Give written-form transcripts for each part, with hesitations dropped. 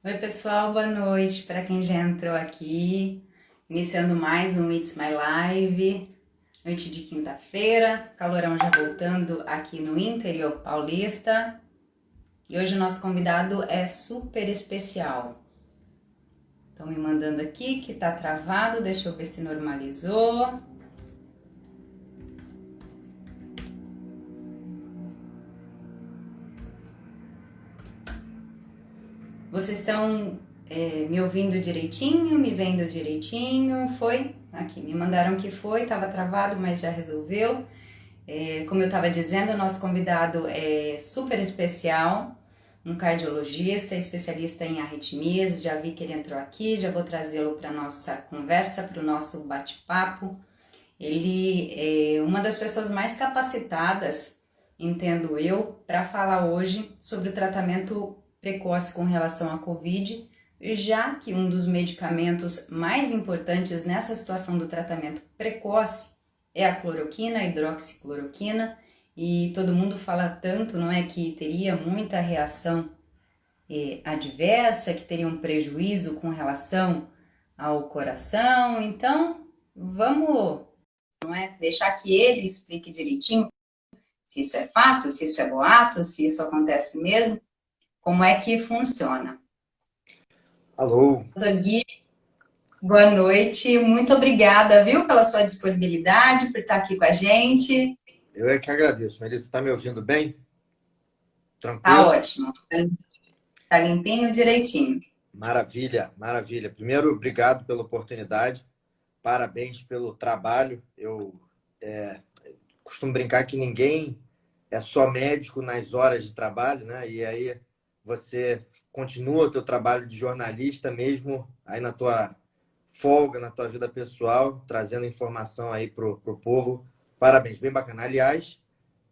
Oi, pessoal, boa noite para quem já entrou aqui. Iniciando mais um It's My Live, noite de quinta-feira, calorão já voltando aqui no interior paulista. E hoje o nosso convidado é super especial. Estão me mandando aqui que tá travado, deixa eu ver se normalizou. Vocês estão me ouvindo direitinho, me vendo direitinho? Foi? Aqui, me mandaram que foi, estava travado, mas já resolveu. Como eu estava dizendo, o nosso convidado é super especial, um cardiologista, especialista em arritmias. Já vi que ele entrou aqui, já vou trazê-lo para a nossa conversa, para o nosso bate-papo. Ele é uma das pessoas mais capacitadas, entendo eu, para falar hoje sobre o tratamento precoce com relação à Covid, já que um dos medicamentos mais importantes nessa situação do tratamento precoce é a cloroquina, a hidroxicloroquina, e todo mundo fala tanto, não é, que teria muita reação adversa, que teria um prejuízo com relação ao coração. Então, vamos, não é, deixar que ele explique direitinho se isso é fato, se isso é boato, se isso acontece mesmo, como é que funciona. Alô, Doutor Gui, boa noite, muito obrigada, viu, pela sua disponibilidade, por estar aqui com a gente. eu é que agradeço. Melissa, está me ouvindo bem? Tá Tranquilo? ótimo, tá limpinho, direitinho. Maravilha, maravilha. Primeiro, obrigado pela oportunidade, parabéns pelo trabalho. Eu costumo brincar que ninguém é só médico nas horas de trabalho, né? E aí você continua o teu trabalho de jornalista mesmo aí na tua folga, na tua vida pessoal, trazendo informação aí pro povo. Parabéns, bem bacana. Aliás,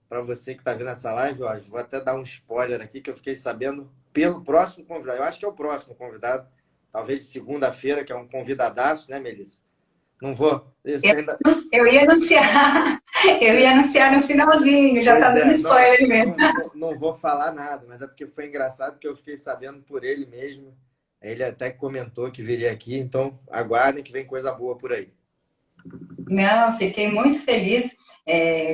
para você que está vendo essa live, ó, vou até dar um spoiler aqui que eu fiquei sabendo pelo próximo convidado. Eu acho que é o próximo convidado, talvez de segunda-feira, que é um convidadaço, né, Melissa? Não vou. Isso Eu, ainda. eu ia anunciar, eu ia anunciar no finalzinho, já tá Pois dando é, spoiler mesmo. não vou falar nada, mas é porque foi engraçado que eu fiquei sabendo por ele mesmo. Ele até comentou que viria aqui, então aguardem que vem coisa boa por aí. Não, fiquei muito feliz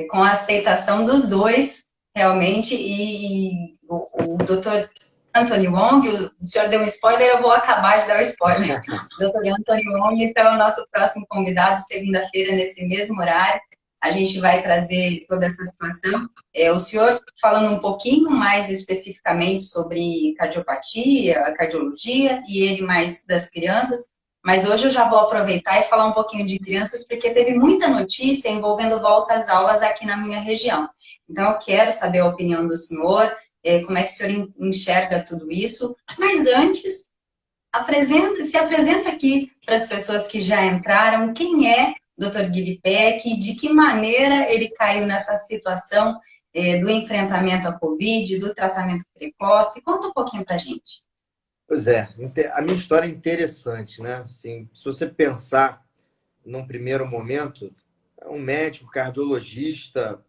com a aceitação dos dois, realmente, e o doutor Anthony Wong, o senhor deu um spoiler, eu vou acabar de dar o spoiler. Doutor Anthony Wong, então, é o nosso próximo convidado, segunda-feira, nesse mesmo horário, a gente vai trazer toda essa situação. O senhor falando um pouquinho mais especificamente sobre cardiopatia, cardiologia, e ele mais das crianças, mas hoje eu já vou aproveitar e falar um pouquinho de crianças, porque teve muita notícia envolvendo volta às aulas aqui na minha região. Então, eu quero saber a opinião do senhor, como é que o senhor enxerga tudo isso. Mas antes, se apresenta aqui para as pessoas que já entraram. Quem é Dr. Guilherme Peck e de que maneira ele caiu nessa situação do enfrentamento à Covid, do tratamento precoce? Conta um pouquinho para a gente. Pois é, a minha história é interessante, né? Assim, se você pensar num primeiro momento, um médico cardiologista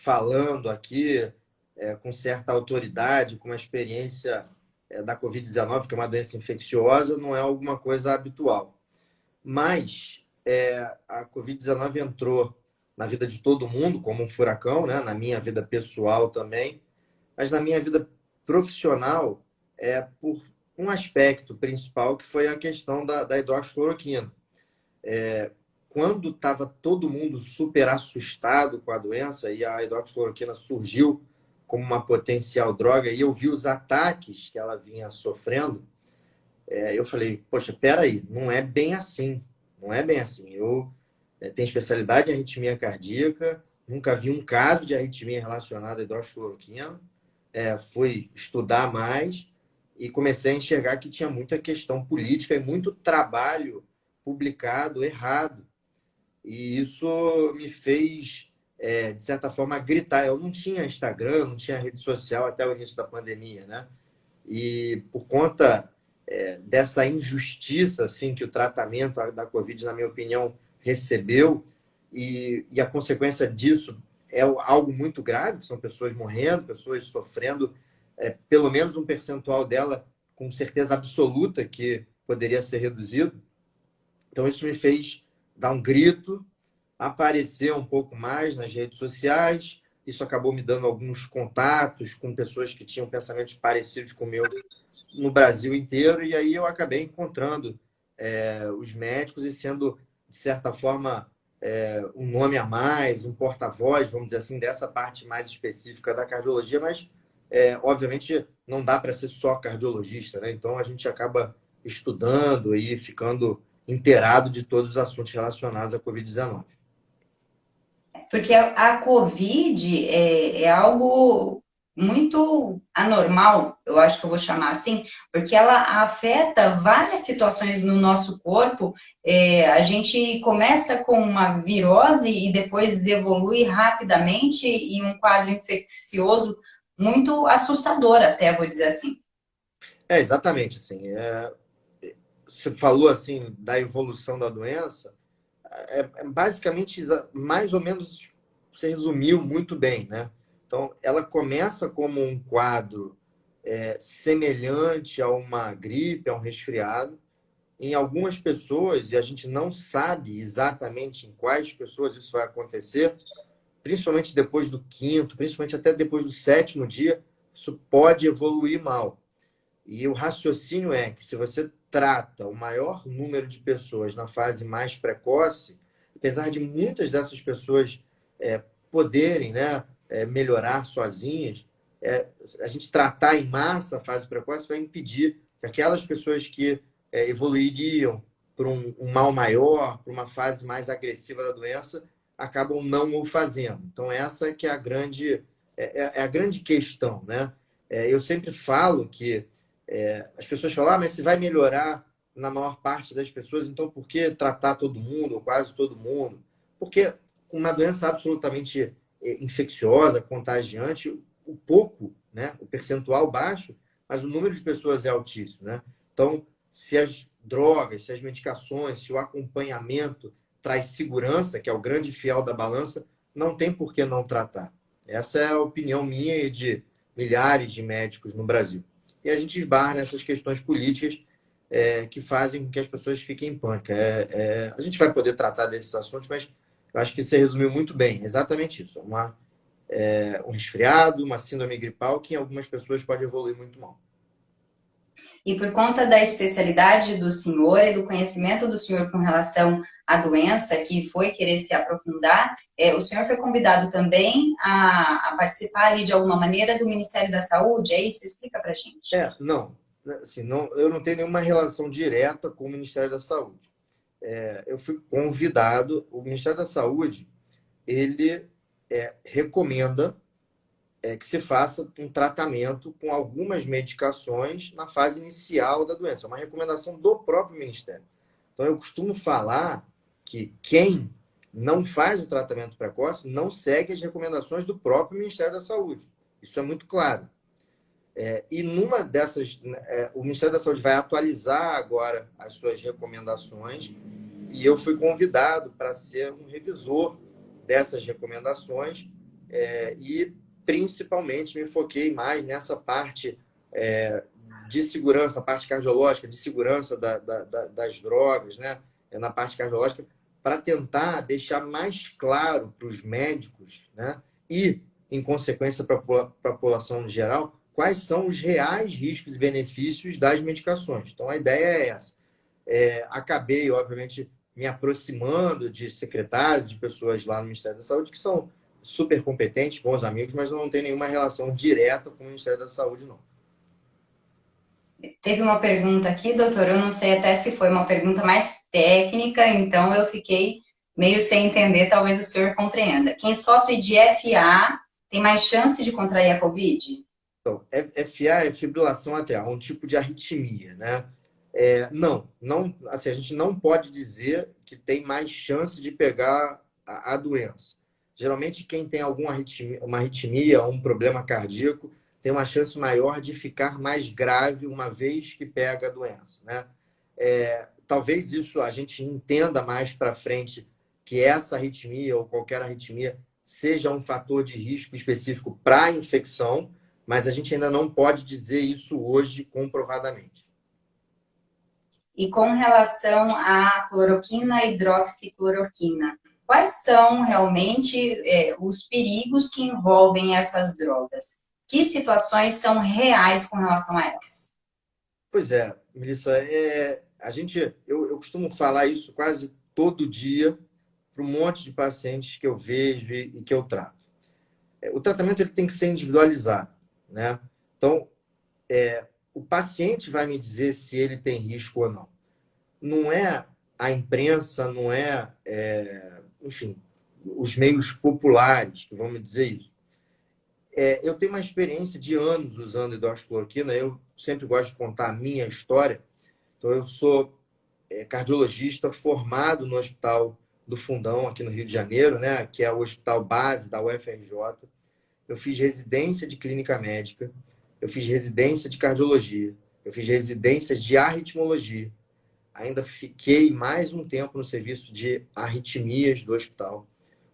falando aqui com certa autoridade, com uma experiência da Covid-19, que é uma doença infecciosa, não é alguma coisa habitual. Mas a Covid-19 entrou na vida de todo mundo como um furacão, né? Na minha vida pessoal também, mas na minha vida profissional por um aspecto principal que foi a questão da hidroxicloroquina. Quando estava todo mundo super assustado com a doença e a hidroxicloroquina surgiu como uma potencial droga e eu vi os ataques que ela vinha sofrendo, eu falei, poxa, peraí, não é bem assim. Não é bem assim. Eu tenho especialidade em arritmia cardíaca, nunca vi um caso de arritmia relacionada à hidroxicloroquina. Fui estudar mais e comecei a enxergar que tinha muita questão política e muito trabalho publicado errado. E isso me fez, de certa forma, gritar. Eu não tinha Instagram, não tinha rede social até o início da pandemia, né? E por conta dessa injustiça assim que o tratamento da Covid, na minha opinião, recebeu, e a consequência disso é algo muito grave, que são pessoas morrendo, pessoas sofrendo, pelo menos um percentual dela com certeza absoluta que poderia ser reduzido. Então, isso me fez dar um grito, aparecer um pouco mais nas redes sociais. Isso acabou me dando alguns contatos com pessoas que tinham pensamentos parecidos com o meu no Brasil inteiro. E aí eu acabei encontrando os médicos e sendo, de certa forma, um nome a mais, um porta-voz, vamos dizer assim, dessa parte mais específica da cardiologia. Mas, obviamente, não dá para ser só cardiologista, né? Então, a gente acaba estudando e ficando inteirado de todos os assuntos relacionados à Covid-19. Porque a Covid é algo muito anormal, eu acho que eu vou chamar assim, porque ela afeta várias situações no nosso corpo. A gente começa com uma virose e depois evolui rapidamente em um quadro infeccioso muito assustador, até vou dizer assim. Exatamente, assim, você falou assim da evolução da doença, basicamente mais ou menos você resumiu muito bem, né? Então, ela começa como um quadro semelhante a uma gripe, a um resfriado. Em algumas pessoas, e a gente não sabe exatamente em quais pessoas isso vai acontecer, principalmente depois do quinto, principalmente até depois do sétimo dia, isso pode evoluir mal. E o raciocínio é que se você trata o maior número de pessoas na fase mais precoce, apesar de muitas dessas pessoas poderem, né, melhorar sozinhas, a gente tratar em massa a fase precoce vai impedir que aquelas pessoas que evoluiriam para um mal maior, para uma fase mais agressiva da doença, acabam não o fazendo. Então, essa que é a a grande questão, né? Eu sempre falo que as pessoas falam, mas se vai melhorar na maior parte das pessoas, então por que tratar todo mundo, ou quase todo mundo? Porque com uma doença absolutamente infecciosa, contagiante, o pouco, né, o percentual baixo, mas o número de pessoas é altíssimo, né? Então, se as drogas, se as medicações, se o acompanhamento traz segurança, que é o grande fiel da balança, não tem por que não tratar. Essa é a opinião minha e de milhares de médicos no Brasil. E a gente esbarra nessas questões políticas que fazem com que as pessoas fiquem em pânico. A gente vai poder tratar desses assuntos, mas eu acho que você resumiu muito bem. Exatamente isso. Um resfriado, uma síndrome gripal, que em algumas pessoas pode evoluir muito mal. E por conta da especialidade do senhor e do conhecimento do senhor com relação à doença, que foi querer se aprofundar, o senhor foi convidado também a participar ali de alguma maneira do Ministério da Saúde, é isso? Explica pra gente. Não. Assim, não, eu não tenho nenhuma relação direta com o Ministério da Saúde. Eu fui convidado, o Ministério da Saúde, ele recomenda que se faça um tratamento com algumas medicações na fase inicial da doença. É uma recomendação do próprio Ministério. Então, eu costumo falar que quem não faz o tratamento precoce não segue as recomendações do próprio Ministério da Saúde. Isso é muito claro. E numa dessas, o Ministério da Saúde vai atualizar agora as suas recomendações e eu fui convidado para ser um revisor dessas recomendações e principalmente me foquei mais nessa parte de segurança, a parte cardiológica, de segurança das drogas, né? Na parte cardiológica, para tentar deixar mais claro para os médicos, né? E, em consequência, para a população em geral, quais são os reais riscos e benefícios das medicações. Então, a ideia é essa. Acabei, obviamente, me aproximando de secretários, de pessoas lá no Ministério da Saúde, que são super competentes, bons amigos, mas não tem nenhuma relação direta com o Ministério da Saúde, não. Teve uma pergunta aqui, doutor, eu não sei até se foi uma pergunta mais técnica, então eu fiquei meio sem entender, talvez o senhor compreenda. Quem sofre de FA tem mais chance de contrair a Covid? Então, FA é fibrilação atrial, um tipo de arritmia, né? Não, assim, a gente não pode dizer que tem mais chance de pegar a doença. Geralmente, quem tem uma arritmia, um problema cardíaco, tem uma chance maior de ficar mais grave uma vez que pega a doença, né? Talvez isso a gente entenda mais para frente que essa arritmia ou qualquer arritmia seja um fator de risco específico para a infecção, mas a gente ainda não pode dizer isso hoje comprovadamente. E com relação à cloroquina e hidroxicloroquina, quais são realmente os perigos que envolvem essas drogas? Que situações são reais com relação a elas? Pois é, Melissa, eu costumo falar isso quase todo dia para um monte de pacientes que eu vejo e que eu trato. O tratamento ele tem que ser individualizado, né? Então, o paciente vai me dizer se ele tem risco ou não. Não é a imprensa, não enfim, os meios populares que vão me dizer isso. Eu tenho uma experiência de anos usando hidroxicloroquina, eu sempre gosto de contar a minha história. Então, eu sou cardiologista formado no Hospital do Fundão, aqui no Rio de Janeiro, né, que é o hospital base da UFRJ. Eu fiz residência de clínica médica, eu fiz residência de cardiologia, eu fiz residência de arritmologia. Ainda fiquei mais um tempo no serviço de arritmias do hospital.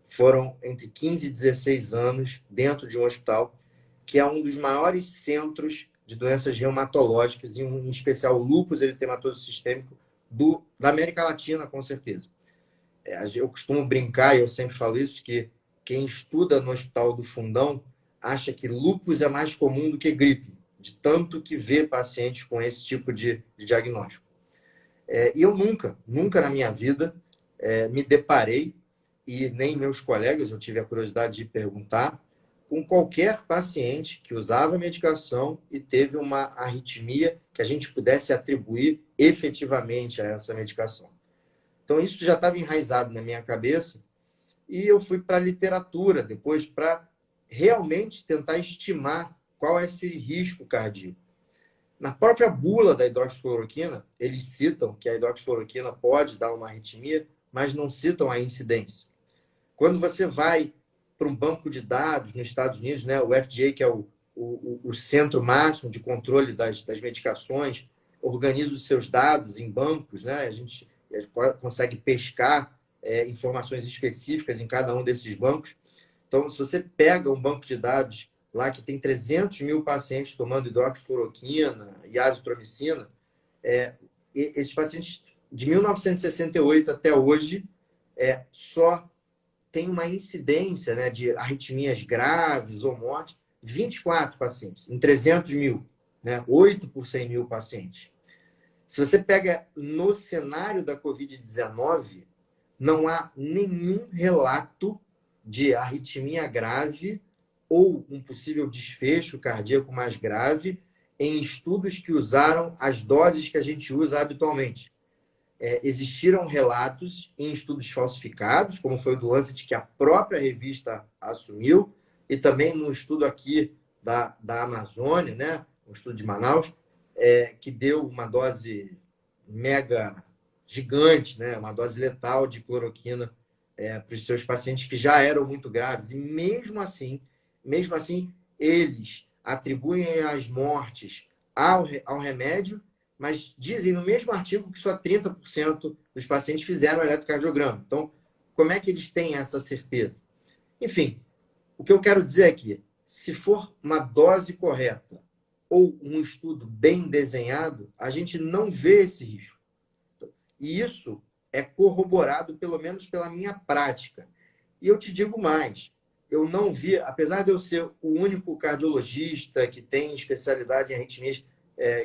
Foram entre 15 e 16 anos dentro de um hospital que é um dos maiores centros de doenças reumatológicas, em especial o lúpus eritematoso sistêmico da América Latina, com certeza. Eu costumo brincar, e eu sempre falo isso, que quem estuda no Hospital do Fundão acha que lúpus é mais comum do que gripe, de tanto que vê pacientes com esse tipo de diagnóstico. E eu nunca na minha vida me deparei, e nem meus colegas, eu tive a curiosidade de perguntar, com qualquer paciente que usava medicação e teve uma arritmia que a gente pudesse atribuir efetivamente a essa medicação. Então, isso já estava enraizado na minha cabeça e eu fui para a literatura depois para realmente tentar estimar qual é esse risco cardíaco. Na própria bula da hidroxicloroquina, eles citam que a hidroxicloroquina pode dar uma arritmia, mas não citam a incidência. Quando você vai para um banco de dados nos Estados Unidos, né, o FDA, que é o centro máximo de controle das medicações, organiza os seus dados em bancos, né, a gente consegue pescar informações específicas em cada um desses bancos. Então, se você pega um banco de dados lá que tem 300 mil pacientes tomando hidroxicloroquina e azitromicina, esses pacientes de 1968 até hoje só tem uma incidência, né, de arritmias graves ou morte, 24 pacientes, em 300 mil, né, 8 por 100 mil pacientes. Se você pega no cenário da Covid-19, não há nenhum relato de arritmia grave ou um possível desfecho cardíaco mais grave em estudos que usaram as doses que a gente usa habitualmente. Existiram relatos em estudos falsificados, como foi o do Lancet, que a própria revista assumiu, e também no estudo aqui da Amazônia, né, um estudo de Manaus, que deu uma dose mega gigante, né, uma dose letal de cloroquina para os seus pacientes que já eram muito graves. E mesmo assim, eles atribuem as mortes ao remédio, mas dizem no mesmo artigo que só 30% dos pacientes fizeram eletrocardiograma. Então, como é que eles têm essa certeza? Enfim, o que eu quero dizer é que, se for uma dose correta ou um estudo bem desenhado, a gente não vê esse risco. E isso é corroborado, pelo menos pela minha prática. E eu te digo mais, eu não vi, apesar de eu ser o único cardiologista que tem especialidade em arritmias,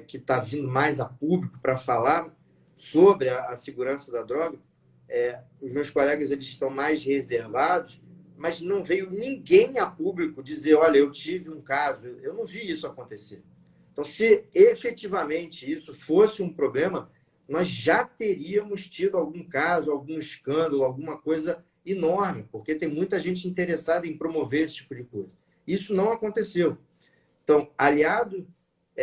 que está vindo mais a público para falar sobre a segurança da droga, os meus colegas eles estão mais reservados, mas não veio ninguém a público dizer, olha, eu tive um caso, eu não vi isso acontecer. Então, se efetivamente isso fosse um problema, nós já teríamos tido algum caso, algum escândalo, alguma coisa enorme, porque tem muita gente interessada em promover esse tipo de coisa. Isso não aconteceu. Então, aliado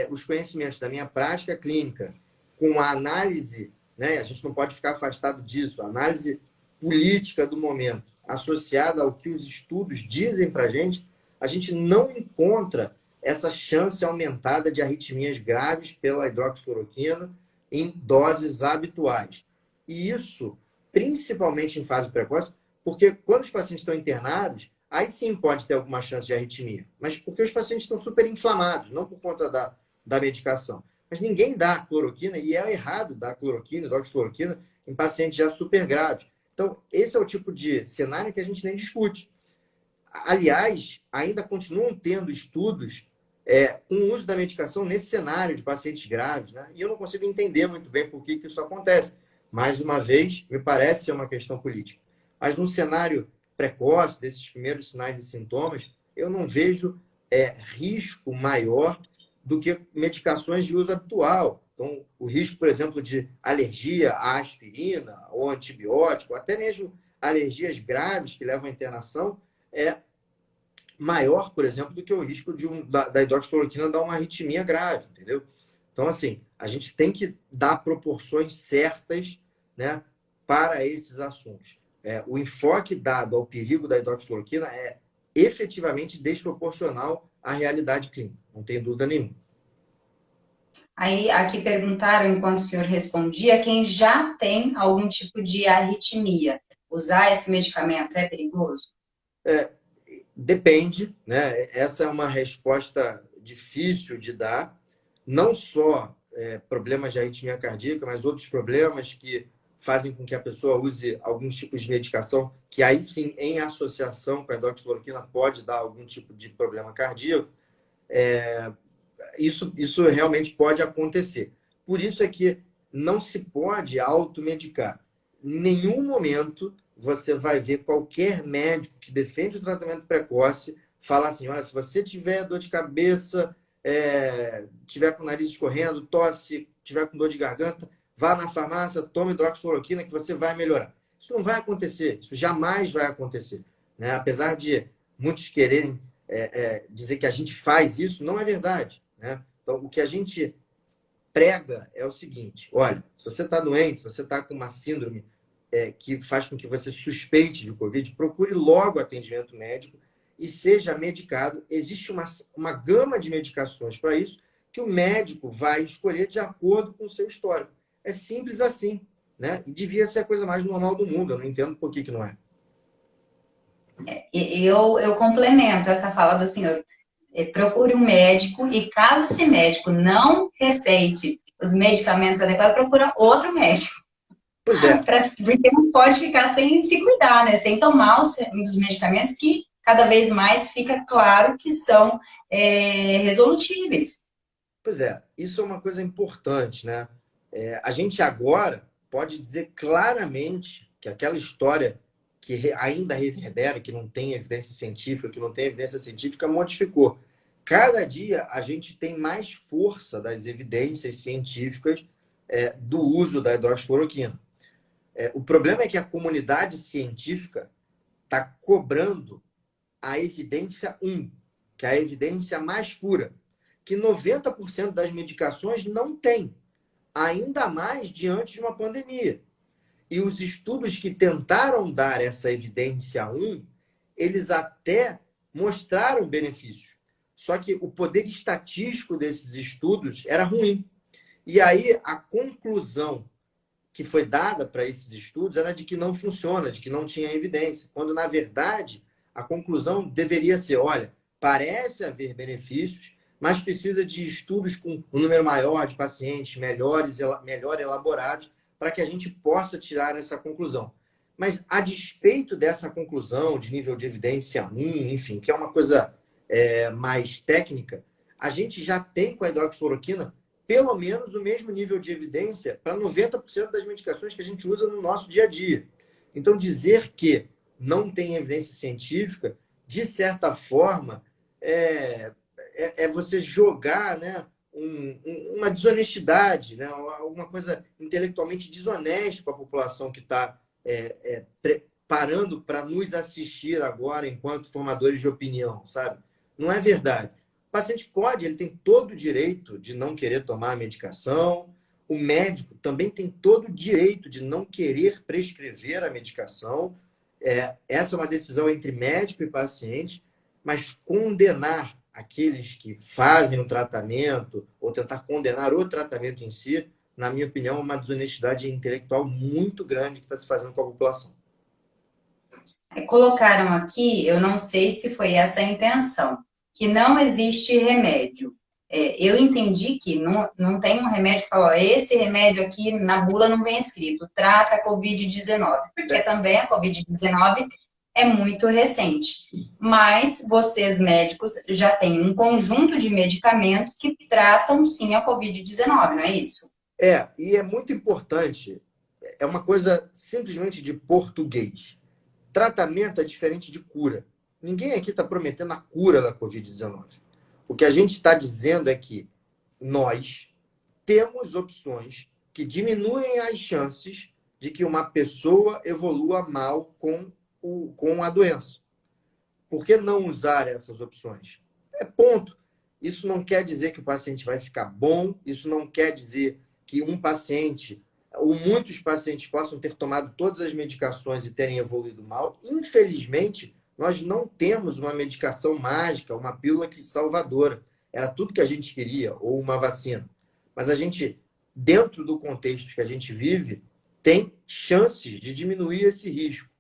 os conhecimentos da minha prática clínica com a análise, né, a gente não pode ficar afastado disso, a análise política do momento, associada ao que os estudos dizem para a gente não encontra essa chance aumentada de arritmias graves pela hidroxicloroquina em doses habituais. E isso, principalmente em fase precoce, porque quando os pacientes estão internados, aí sim pode ter alguma chance de arritmia. Mas porque os pacientes estão super inflamados, não por conta da medicação. Mas ninguém dá cloroquina, e é errado dar cloroquina, hidroxicloroquina, em pacientes já super graves. Então, esse é o tipo de cenário que a gente nem discute. Aliás, ainda continuam tendo estudos com o uso da medicação nesse cenário de pacientes graves, né? E eu não consigo entender muito bem por que isso acontece. Mais uma vez, me parece ser uma questão política. Mas num cenário precoce, desses primeiros sinais e sintomas, eu não vejo risco maior do que medicações de uso habitual. Então, o risco, por exemplo, de alergia à aspirina ou antibiótico, até mesmo alergias graves que levam à internação, é maior, por exemplo, do que o risco da hidroxicloroquina dar uma arritmia grave, entendeu? Então, assim, a gente tem que dar proporções certas, né, para esses assuntos. O enfoque dado ao perigo da hidroxicloroquina é efetivamente desproporcional à realidade clínica, não tem dúvida nenhuma. Aí, aqui perguntaram, enquanto o senhor respondia, quem já tem algum tipo de arritmia, usar esse medicamento é perigoso? Depende, né? Essa é uma resposta difícil de dar. Não só problemas de arritmia cardíaca, mas outros problemas que fazem com que a pessoa use alguns tipos de medicação, que aí sim, em associação com a hidroxicloroquina, pode dar algum tipo de problema cardíaco. Isso realmente pode acontecer. Por isso é que não se pode automedicar. Em nenhum momento você vai ver qualquer médico que defende o tratamento precoce falar assim, olha, se você tiver dor de cabeça, tiver com o nariz escorrendo, tosse, tiver com dor de garganta, vá na farmácia, tome hidroxicloroquina que você vai melhorar. Isso não vai acontecer, isso jamais vai acontecer. Né? Apesar de muitos quererem dizer que a gente faz isso, não é verdade. Né? Então, o que a gente prega é o seguinte: olha, se você está doente, se você está com uma síndrome que faz com que você suspeite de Covid, procure logo atendimento médico e seja medicado. Existe uma gama de medicações para isso que o médico vai escolher de acordo com o seu histórico. É simples assim, né? E devia ser a coisa mais normal do mundo. Eu não entendo por que não é. Eu complemento essa fala do senhor. Procure um médico e caso esse médico não receite os medicamentos adequados, procura outro médico. Pois é. Porque não pode ficar sem se cuidar, né? Sem tomar os medicamentos que cada vez mais fica claro que são resolutíveis. Pois é, isso é uma coisa importante, né? A gente agora pode dizer claramente que aquela história que ainda reverbera, que não tem evidência científica, que não tem evidência científica, modificou. Cada dia a gente tem mais força das evidências científicas do uso da hidroxicloroquina. O problema é que a comunidade científica está cobrando a evidência 1, que é a evidência mais pura, que 90% das medicações não tem, ainda mais diante de uma pandemia. E os estudos que tentaram dar essa evidência 1, eles até mostraram benefícios. Só que o poder estatístico desses estudos era ruim. E aí a conclusão que foi dada para esses estudos era de que não funciona, de que não tinha evidência, quando na verdade a conclusão deveria ser, olha, parece haver benefícios, mas precisa de estudos com um número maior de pacientes, melhor elaborados, para que a gente possa tirar essa conclusão. Mas a despeito dessa conclusão de nível de evidência 1, enfim, que é uma coisa mais técnica, a gente já tem com a hidroxicloroquina pelo menos o mesmo nível de evidência para 90% das medicações que a gente usa no nosso dia a dia. Então, dizer que não tem evidência científica, de certa forma, é você jogar, né, uma desonestidade, né, alguma coisa intelectualmente desonesta para a população que está parando para nos assistir agora enquanto formadores de opinião, sabe? Não é verdade. O paciente pode, ele tem todo o direito de não querer tomar a medicação. O médico também tem todo o direito de não querer prescrever a medicação. Essa é uma decisão entre médico e paciente, mas condenar aqueles que fazem o tratamento ou tentar condenar o tratamento em si, na minha opinião, é uma desonestidade intelectual muito grande que está se fazendo com a população. Colocaram aqui, eu não sei se foi essa a intenção, que não existe remédio. Eu entendi que não tem um remédio que fala, ó, esse remédio aqui na bula não vem escrito, trata a Covid-19, porque também a Covid-19 é muito recente. Mas vocês médicos já têm um conjunto de medicamentos que tratam sim a Covid-19, não é isso? E é muito importante, é uma coisa simplesmente de português. Tratamento é diferente de cura. Ninguém aqui está prometendo a cura da Covid-19. O que a gente está dizendo é que nós temos opções que diminuem as chances de que uma pessoa evolua mal com a doença. Por que não usar essas opções? É ponto. Isso não quer dizer que o paciente vai ficar bom, isso não quer dizer que um paciente ou muitos pacientes possam ter tomado todas as medicações e terem evoluído mal. Infelizmente, nós não temos uma medicação mágica, uma pílula que salvadora. Era tudo que a gente queria, ou uma vacina. Mas a gente, dentro do contexto que a gente vive, tem chances de diminuir esse risco.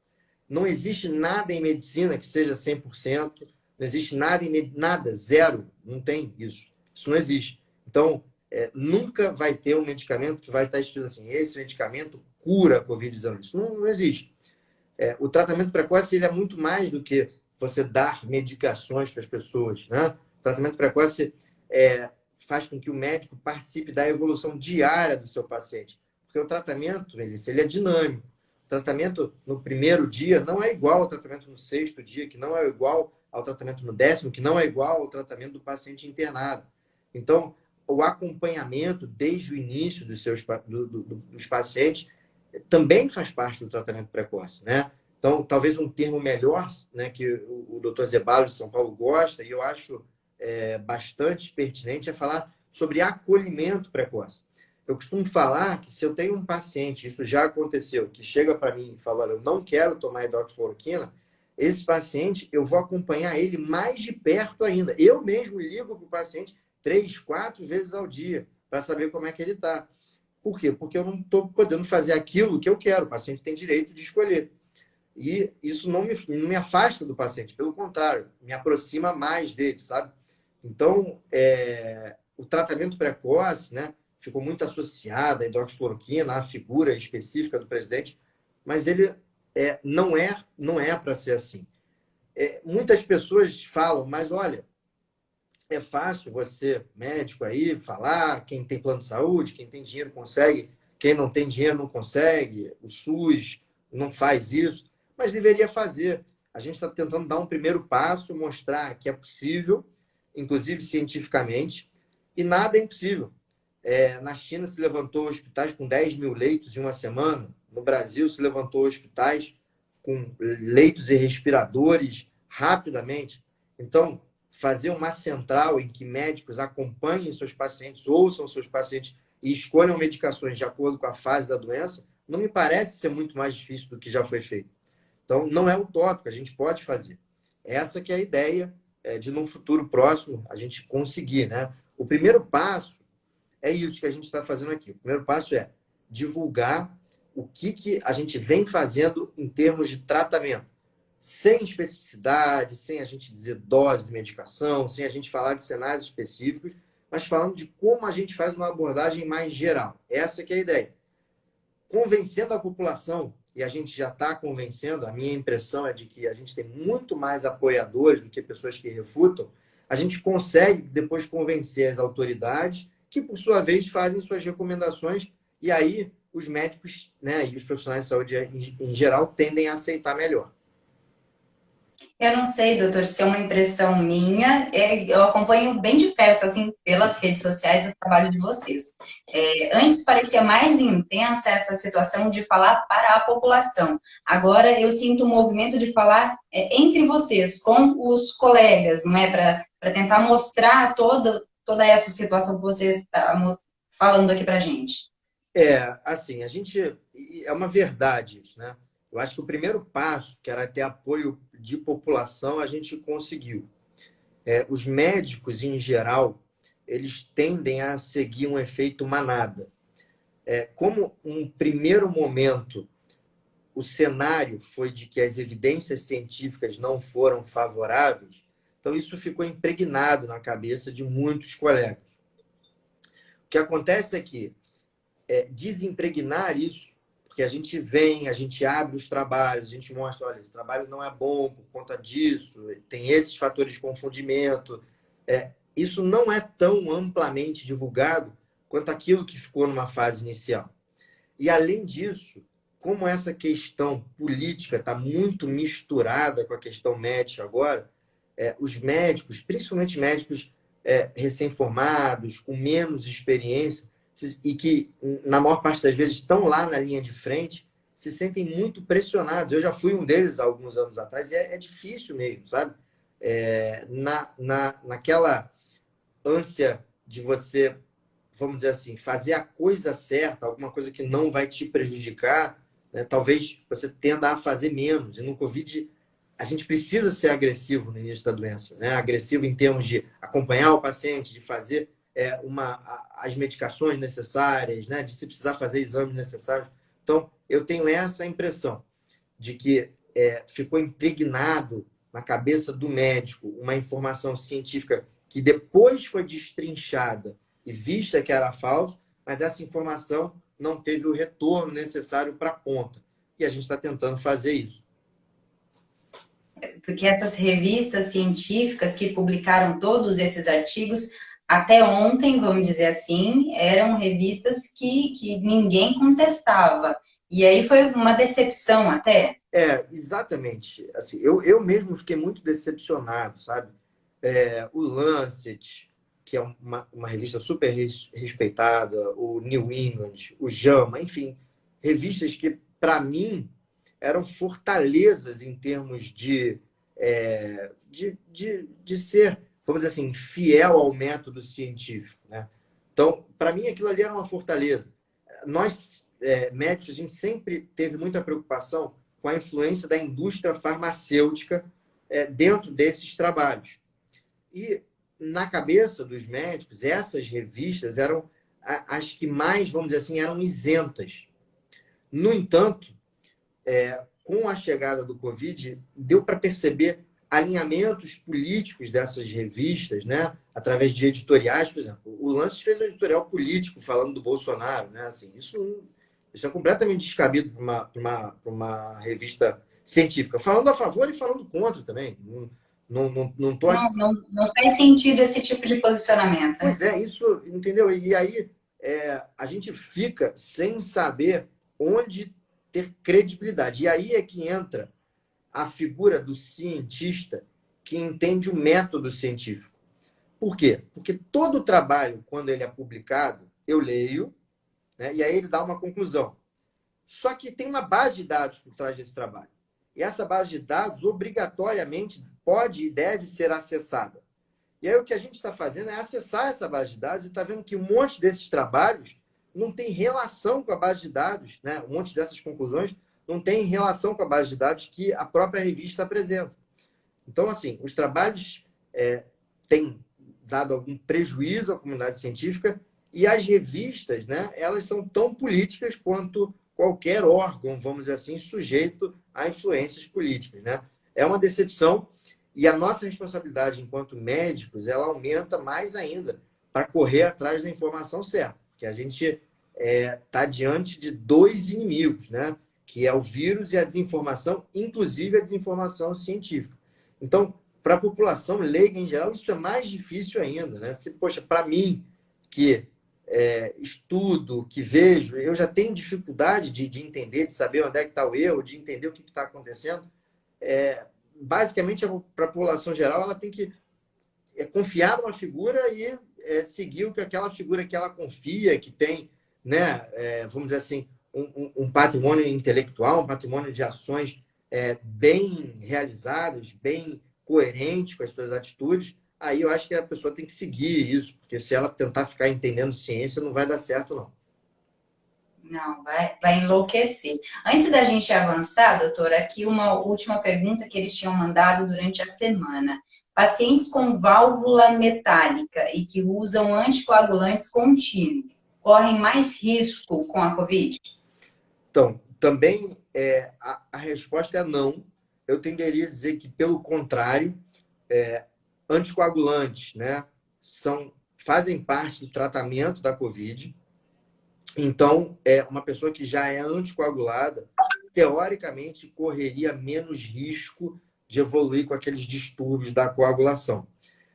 Não existe nada em medicina que seja 100%, não existe nada nada, zero, não tem isso. Isso não existe. Então, nunca vai ter um medicamento que vai estar escrito assim, esse medicamento cura a Covid-19. Isso não existe. O tratamento precoce ele é muito mais do que você dar medicações para as pessoas. Né? O tratamento precoce faz com que o médico participe da evolução diária do seu paciente. Porque o tratamento, ele é dinâmico. O tratamento no primeiro dia não é igual ao tratamento no sexto dia, que não é igual ao tratamento no décimo, que não é igual ao tratamento do paciente internado. Então, o acompanhamento desde o início dos pacientes também faz parte do tratamento precoce, né? Então, talvez um termo melhor, né, que o Dr. Zeballo de São Paulo gosta, e eu acho bastante pertinente, é falar sobre acolhimento precoce. Eu costumo falar que se eu tenho um paciente, isso já aconteceu, que chega para mim e fala, eu não quero tomar hidroxicloroquina, esse paciente, eu vou acompanhar ele mais de perto ainda. Eu mesmo ligo para o paciente 3, 4 vezes ao dia para saber como é que ele está. Por quê? Porque eu não estou podendo fazer aquilo que eu quero. O paciente tem direito de escolher. E isso não me afasta do paciente, pelo contrário, me aproxima mais dele, sabe? Então, o tratamento precoce, né, ficou muito associado à hidroxicloroquina, à figura específica do presidente, mas ele não é para ser assim. Muitas pessoas falam, mas olha, é fácil você, médico aí, falar, quem tem plano de saúde, quem tem dinheiro consegue, quem não tem dinheiro não consegue, o SUS não faz isso, mas deveria fazer. A gente está tentando dar um primeiro passo, mostrar que é possível, inclusive cientificamente, e nada é impossível. Na China se levantou hospitais com 10 mil leitos em uma semana, no Brasil se levantou hospitais com leitos e respiradores rapidamente. Então, fazer uma central em que médicos acompanhem seus pacientes, ouçam seus pacientes e escolham medicações de acordo com a fase da doença, não me parece ser muito mais difícil do que já foi feito. Então, não é utópico, a gente pode fazer. Essa que é a ideia de, num futuro próximo, a gente conseguir, né? O primeiro passo é isso que a gente está fazendo aqui. O primeiro passo é divulgar o que a gente vem fazendo em termos de tratamento sem especificidade, sem a gente dizer dose de medicação, sem a gente falar de cenários específicos, mas falando de como a gente faz uma abordagem mais geral. Essa que é a ideia. Convencendo a população, e a gente já está convencendo, a minha impressão é de que a gente tem muito mais apoiadores do que pessoas que refutam, a gente consegue depois convencer as autoridades, que por sua vez fazem suas recomendações, e aí os médicos, né, e os profissionais de saúde em geral tendem a aceitar melhor. Eu não sei, doutor, se é uma impressão minha, eu acompanho bem de perto, assim, pelas redes sociais, o trabalho de vocês. Antes parecia mais intensa essa situação de falar para a população. Agora eu sinto um movimento de falar entre vocês, com os colegas, não é? Para tentar mostrar toda essa situação que você está falando aqui para a gente. Assim, a gente. É uma verdade isso, né? Eu acho que o primeiro passo, que era ter apoio de população, a gente conseguiu. Os médicos, em geral, eles tendem a seguir um efeito manada. Como um primeiro momento, o cenário foi de que as evidências científicas não foram favoráveis, então isso ficou impregnado na cabeça de muitos colegas. O que acontece é que desimpregnar isso, porque a gente vem, a gente abre os trabalhos, a gente mostra, olha, esse trabalho não é bom por conta disso, tem esses fatores de confundimento. Isso não é tão amplamente divulgado quanto aquilo que ficou numa fase inicial. E, além disso, como essa questão política está muito misturada com a questão médica agora, os médicos, principalmente médicos recém-formados, com menos experiência, e que, na maior parte das vezes, estão lá na linha de frente, se sentem muito pressionados. Eu já fui um deles há alguns anos atrás, e é difícil mesmo, sabe? Naquela ânsia de você, vamos dizer assim, fazer a coisa certa, alguma coisa que não vai te prejudicar, né? Talvez você tenda a fazer menos. E no Covid, a gente precisa ser agressivo no início da doença, né? Agressivo em termos de acompanhar o paciente, de fazer as medicações necessárias, né? De se precisar fazer exames necessários. Então, eu tenho essa impressão de que ficou impregnado na cabeça do médico uma informação científica que depois foi destrinchada e vista que era falso, mas essa informação não teve o retorno necessário para a ponta. E a gente está tentando fazer isso. Porque essas revistas científicas que publicaram todos esses artigos, até ontem, vamos dizer assim, eram revistas que ninguém contestava. E aí foi uma decepção até. Exatamente. Assim, eu mesmo fiquei muito decepcionado, sabe? O Lancet, que é uma revista super respeitada, o New England, o JAMA, enfim, revistas que, para mim, eram fortalezas em termos de ser, vamos dizer assim, fiel ao método científico, né? Então, para mim, aquilo ali era uma fortaleza. Nós, médicos, a gente sempre teve muita preocupação com a influência da indústria farmacêutica dentro desses trabalhos. E, na cabeça dos médicos, essas revistas eram as que mais, vamos dizer assim, eram isentas. No entanto, com a chegada do Covid, deu para perceber alinhamentos políticos dessas revistas, né? Através de editoriais, por exemplo. O Lancet fez um editorial político falando do Bolsonaro, né? Assim, isso é completamente descabido para uma revista científica, falando a favor e falando contra também. Não faz sentido esse tipo de posicionamento. Pois isso, entendeu? E aí a gente fica sem saber onde ter credibilidade. E aí é que entra a figura do cientista que entende o método científico. Por quê? Porque todo trabalho, quando ele é publicado, eu leio, né, e aí ele dá uma conclusão. Só que tem uma base de dados por trás desse trabalho. E essa base de dados, obrigatoriamente, pode e deve ser acessada. E aí o que a gente está fazendo é acessar essa base de dados e está vendo que um monte desses trabalhos não tem relação com a base de dados, né? Um monte dessas conclusões não tem relação com a base de dados que a própria revista apresenta. Então, assim, os trabalhos têm dado algum prejuízo à comunidade científica e as revistas, né, elas são tão políticas quanto qualquer órgão, vamos dizer assim, sujeito a influências políticas, né? É uma decepção e a nossa responsabilidade enquanto médicos, ela aumenta mais ainda para correr atrás da informação certa, porque a gente está diante de dois inimigos, né? Que é o vírus e a desinformação, inclusive a desinformação científica. Então, para a população leiga em geral, isso é mais difícil ainda, né? Poxa, para mim, que estudo, que vejo, eu já tenho dificuldade de entender, de saber onde é que está o erro, de entender o que está acontecendo. Basicamente, para a população geral, ela tem que confiar numa figura e seguir o que aquela figura que ela confia, que tem, né, vamos dizer assim, um patrimônio intelectual, um patrimônio de ações bem realizadas, bem coerentes com as suas atitudes, aí eu acho que a pessoa tem que seguir isso, porque se ela tentar ficar entendendo ciência, não vai dar certo, não. Não, vai enlouquecer. Antes da gente avançar, doutora, aqui uma última pergunta que eles tinham mandado durante a semana. Pacientes com válvula metálica e que usam anticoagulantes contínuos correm mais risco com a COVID? Então, também a resposta é não. Eu tenderia a dizer que, pelo contrário, anticoagulantes, né, fazem parte do tratamento da Covid. Então, uma pessoa que já é anticoagulada, teoricamente, correria menos risco de evoluir com aqueles distúrbios da coagulação.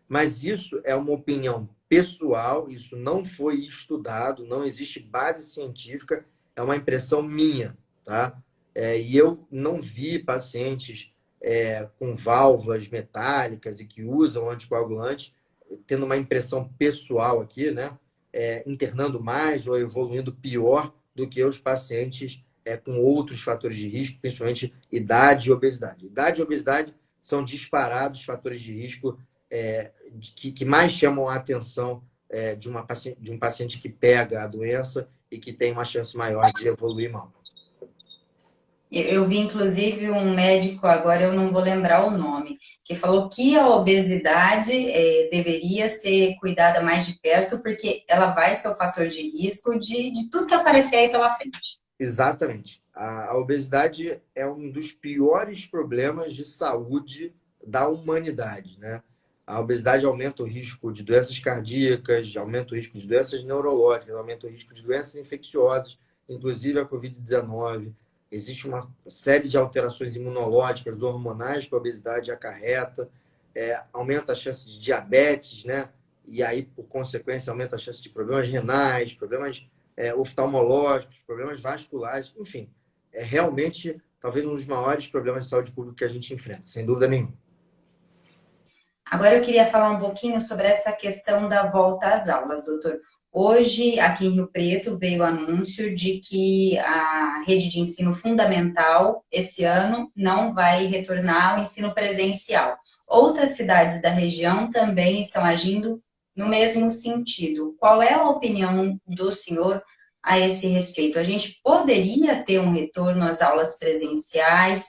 Mas isso é uma opinião pessoal, isso não foi estudado, não existe base científica, é uma impressão minha, tá? E eu não vi pacientes com válvulas metálicas e que usam anticoagulantes, tendo uma impressão pessoal aqui, né? Internando mais ou evoluindo pior do que os pacientes com outros fatores de risco, principalmente idade e obesidade. Idade e obesidade são disparados fatores de risco que mais chamam a atenção de um paciente que pega a doença e que tem uma chance maior de evoluir mal. Eu vi, inclusive, um médico, agora eu não vou lembrar o nome, que falou que a obesidade deveria ser cuidada mais de perto, porque ela vai ser o fator de risco de tudo que aparecer aí pela frente. Exatamente. A obesidade é um dos piores problemas de saúde da humanidade, né? A obesidade aumenta o risco de doenças cardíacas, aumenta o risco de doenças neurológicas, aumenta o risco de doenças infecciosas, inclusive a Covid-19. Existe uma série de alterações imunológicas, hormonais que a obesidade acarreta, aumenta a chance de diabetes, né? E aí, por consequência, aumenta a chance de problemas renais, problemas oftalmológicos, problemas vasculares, enfim. É realmente, talvez, um dos maiores problemas de saúde pública que a gente enfrenta, sem dúvida nenhuma. Agora eu queria falar um pouquinho sobre essa questão da volta às aulas, doutor. Hoje, aqui em Rio Preto, veio o anúncio de que a rede de ensino fundamental, esse ano, não vai retornar ao ensino presencial. Outras cidades da região também estão agindo no mesmo sentido. Qual é a opinião do senhor a esse respeito? A gente poderia ter um retorno às aulas presenciais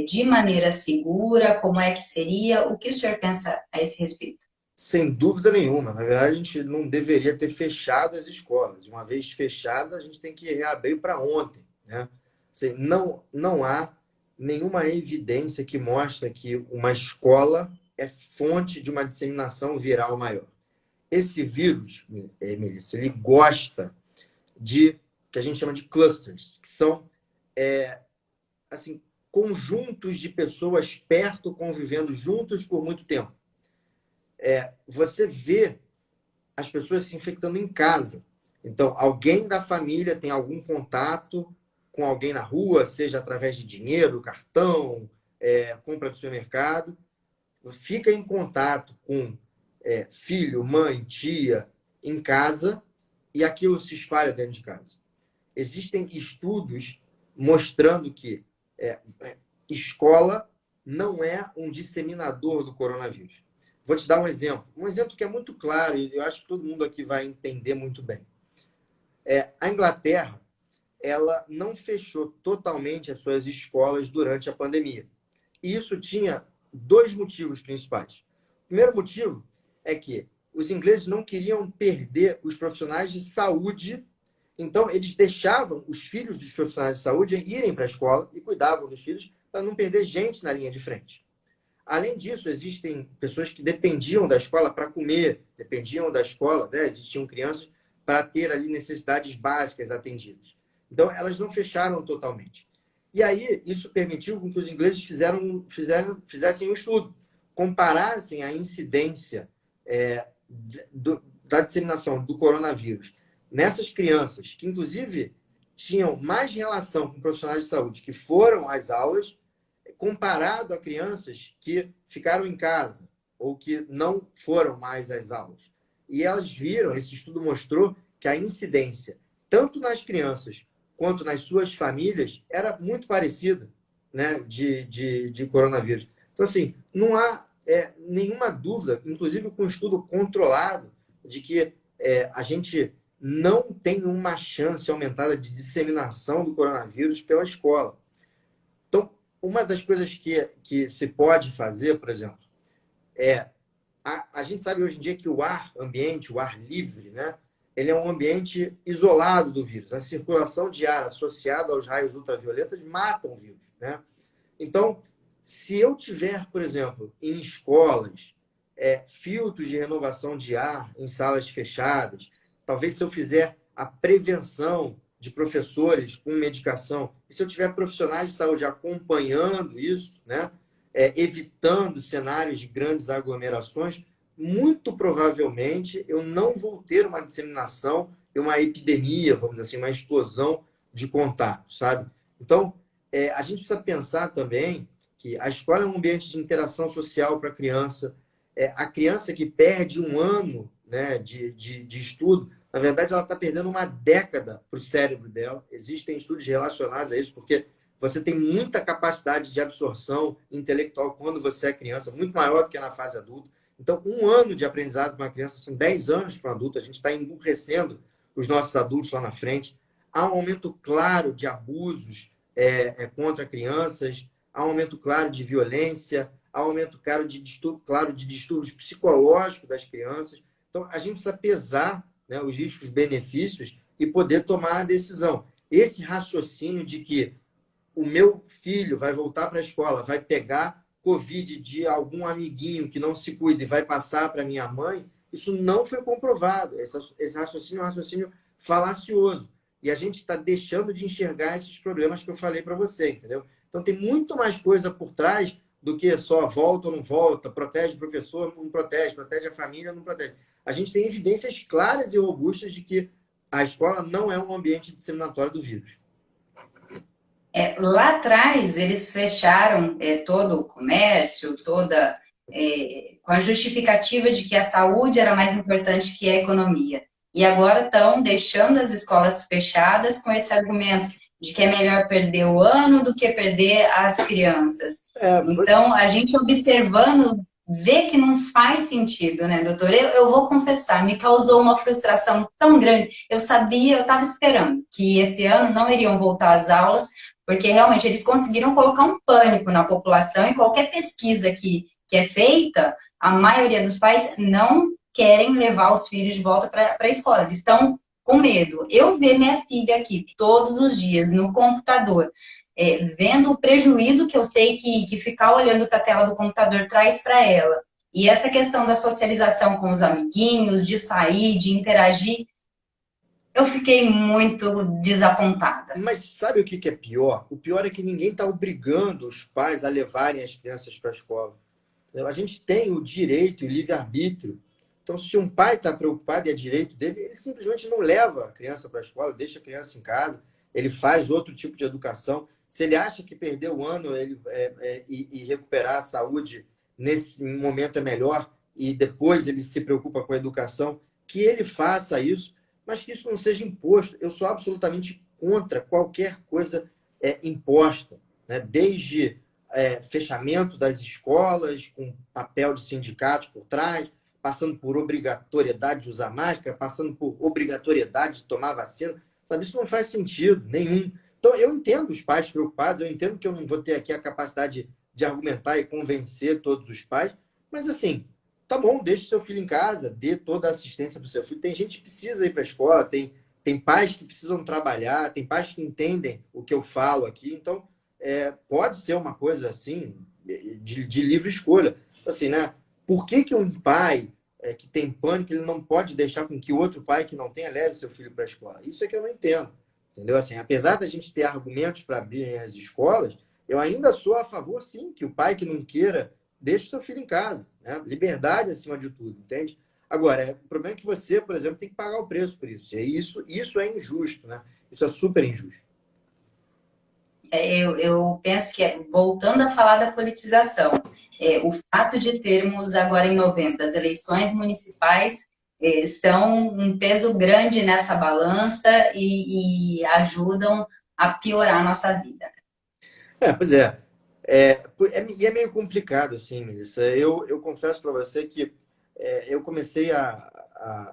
de maneira segura? Como é que seria? O que o senhor pensa a esse respeito? Sem dúvida nenhuma. Na verdade, a gente não deveria ter fechado as escolas. Uma vez fechada, a gente tem que reabrir para ontem, né? Assim, não há nenhuma evidência que mostre que uma escola é fonte de uma disseminação viral maior. Esse vírus, Melissa, ele gosta de que a gente chama de clusters, que são assim, conjuntos de pessoas perto convivendo juntos por muito tempo. Você vê as pessoas se infectando em casa. Então, alguém da família tem algum contato com alguém na rua, seja através de dinheiro, cartão, compra do supermercado, fica em contato com filho, mãe, tia em casa e aquilo se espalha dentro de casa. Existem estudos mostrando que escola não é um disseminador do coronavírus. Vou te dar um exemplo que é muito claro e eu acho que todo mundo aqui vai entender muito bem. A Inglaterra, ela não fechou totalmente as suas escolas durante a pandemia. E isso tinha dois motivos principais. O primeiro motivo é que os ingleses não queriam perder os profissionais de saúde, então eles deixavam os filhos dos profissionais de saúde irem para a escola e cuidavam dos filhos para não perder gente na linha de frente. Além disso, existem pessoas que dependiam da escola para comer, dependiam da escola, né? Existiam crianças para ter ali necessidades básicas atendidas. Então, elas não fecharam totalmente. E aí, isso permitiu que os ingleses fizessem um estudo, comparassem a incidência da disseminação do coronavírus nessas crianças, que inclusive tinham mais relação com profissionais de saúde que foram às aulas, comparado a crianças que ficaram em casa ou que não foram mais às aulas. E elas viram, esse estudo mostrou que a incidência, tanto nas crianças quanto nas suas famílias, era muito parecida, né, de coronavírus. Então, assim, não há nenhuma dúvida, inclusive com um estudo controlado, de que a gente não tem uma chance aumentada de disseminação do coronavírus pela escola. Então, uma das coisas que se pode fazer, por exemplo, a gente sabe hoje em dia que o ar ambiente, o ar livre, né, ele é um ambiente isolado do vírus. A circulação de ar associada aos raios ultravioletas matam o vírus, né? Então, se eu tiver, por exemplo, em escolas, filtros de renovação de ar em salas fechadas, talvez se eu fizer a prevenção de professores com medicação, e se eu tiver profissionais de saúde acompanhando isso, né, evitando cenários de grandes aglomerações, muito provavelmente eu não vou ter uma disseminação e uma epidemia, vamos dizer assim, uma explosão de contato, sabe? Então, a gente precisa pensar também que a escola é um ambiente de interação social para a criança. A criança que perde um ano, né, de estudo, na verdade, ela está perdendo uma década para o cérebro dela. Existem estudos relacionados a isso, porque você tem muita capacidade de absorção intelectual quando você é criança, muito maior do que na fase adulta. Então, um ano de aprendizado para uma criança são 10 anos para um adulto. A gente está emburrecendo os nossos adultos lá na frente. Há um aumento claro de abusos contra crianças, há um aumento claro de violência, há um aumento claro de distúrbios psicológicos das crianças. Então, a gente precisa pesar, né, os riscos, benefícios e poder tomar a decisão. Esse raciocínio de que o meu filho vai voltar para a escola, vai pegar Covid de algum amiguinho que não se cuida e vai passar para minha mãe, isso não foi comprovado. Esse raciocínio é um raciocínio falacioso. E a gente está deixando de enxergar esses problemas que eu falei para você, entendeu? Então, tem muito mais coisa por trás do que só volta ou não volta, protege o professor, não protege, protege a família, não protege. A gente tem evidências claras e robustas de que a escola não é um ambiente disseminatório do vírus. Lá atrás, eles fecharam todo o comércio, com a justificativa de que a saúde era mais importante que a economia. E agora estão deixando as escolas fechadas com esse argumento de que é melhor perder o ano do que perder as crianças. Então, a gente observando, vê que não faz sentido, né, doutor? Eu vou confessar, me causou uma frustração tão grande. Eu sabia, eu estava esperando que esse ano não iriam voltar às aulas, porque realmente eles conseguiram colocar um pânico na população e qualquer pesquisa que é feita, a maioria dos pais não querem levar os filhos de volta para a escola, eles estão com medo. Eu ver minha filha aqui todos os dias no computador, vendo o prejuízo que eu sei que ficar olhando para a tela do computador traz para ela, e essa questão da socialização com os amiguinhos, de sair, de interagir, eu fiquei muito desapontada. Mas sabe o que é pior? O pior é que ninguém está obrigando os pais a levarem as crianças para a escola. A gente tem o direito e o livre-arbítrio. Então, se um pai está preocupado e é direito dele, ele simplesmente não leva a criança para a escola, deixa a criança em casa, ele faz outro tipo de educação. Se ele acha que perder o ano e recuperar a saúde nesse momento é melhor, e depois ele se preocupa com a educação, que ele faça isso, mas que isso não seja imposto. Eu sou absolutamente contra qualquer coisa imposta, né? Desde fechamento das escolas, com papel de sindicatos por trás, passando por obrigatoriedade de usar máscara, passando por obrigatoriedade de tomar vacina. Sabe, isso não faz sentido nenhum. Então, eu entendo os pais preocupados, eu entendo que eu não vou ter aqui a capacidade de argumentar e convencer todos os pais, mas assim, tá bom, deixe seu filho em casa, dê toda a assistência para o seu filho. Tem gente que precisa ir para a escola, tem pais que precisam trabalhar, tem pais que entendem o que eu falo aqui, então pode ser uma coisa assim, de livre escolha. Assim, né? Por que um pai que tem pânico, ele não pode deixar com que outro pai que não tenha leve seu filho para a escola? Isso é que eu não entendo. Entendeu? Assim, apesar da gente ter argumentos para abrir as escolas, eu ainda sou a favor, sim, que o pai que não queira deixe seu filho em casa. Né? Liberdade acima de tudo, entende? Agora, o problema é que você, por exemplo, tem que pagar o preço por isso. E isso é injusto, né? Isso é super injusto. Eu penso que, voltando a falar da politização, o fato de termos agora em novembro as eleições municipais são um peso grande nessa balança e ajudam a piorar a nossa vida. Pois é. E é meio complicado, assim, Melissa. Eu confesso para você que eu comecei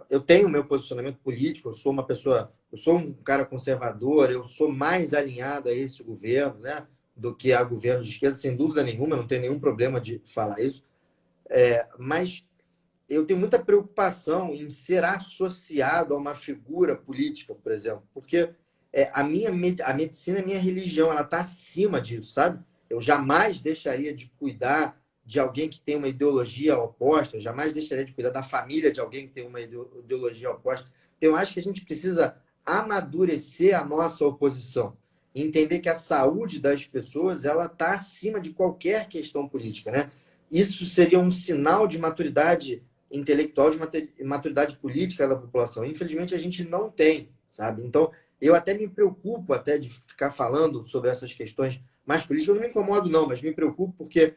eu tenho meu posicionamento político, eu sou um cara conservador, eu sou mais alinhado a esse governo, né, do que a governo de esquerda, sem dúvida nenhuma, eu não tenho nenhum problema de falar isso. Mas eu tenho muita preocupação em ser associado a uma figura política, por exemplo, porque a medicina é minha religião, ela está acima disso, sabe? Eu jamais deixaria de cuidar de alguém que tem uma ideologia oposta, eu jamais deixaria de cuidar da família de alguém que tem uma ideologia oposta. Então, eu acho que a gente precisa amadurecer a nossa oposição, entender que a saúde das pessoas ela está acima de qualquer questão política, né? Isso seria um sinal de maturidade intelectual, de maturidade política da população. Infelizmente, a gente não tem, sabe? Então, eu até me preocupo até de ficar falando sobre essas questões mais políticas. Eu não me incomodo, não, mas me preocupo porque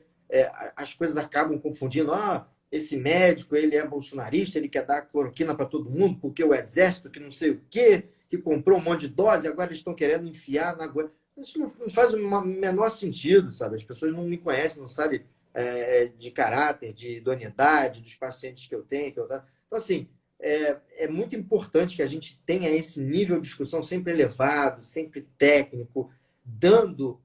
as coisas acabam confundindo. Ah, esse médico, ele é bolsonarista, ele quer dar cloroquina para todo mundo, porque o exército, que não sei o quê, que comprou um monte de dose, agora eles estão querendo enfiar na... Isso não faz o menor sentido, sabe? As pessoas não me conhecem, não sabem de caráter, de idoneidade, dos pacientes que eu tenho. Então, assim, é muito importante que a gente tenha esse nível de discussão sempre elevado, sempre técnico, dando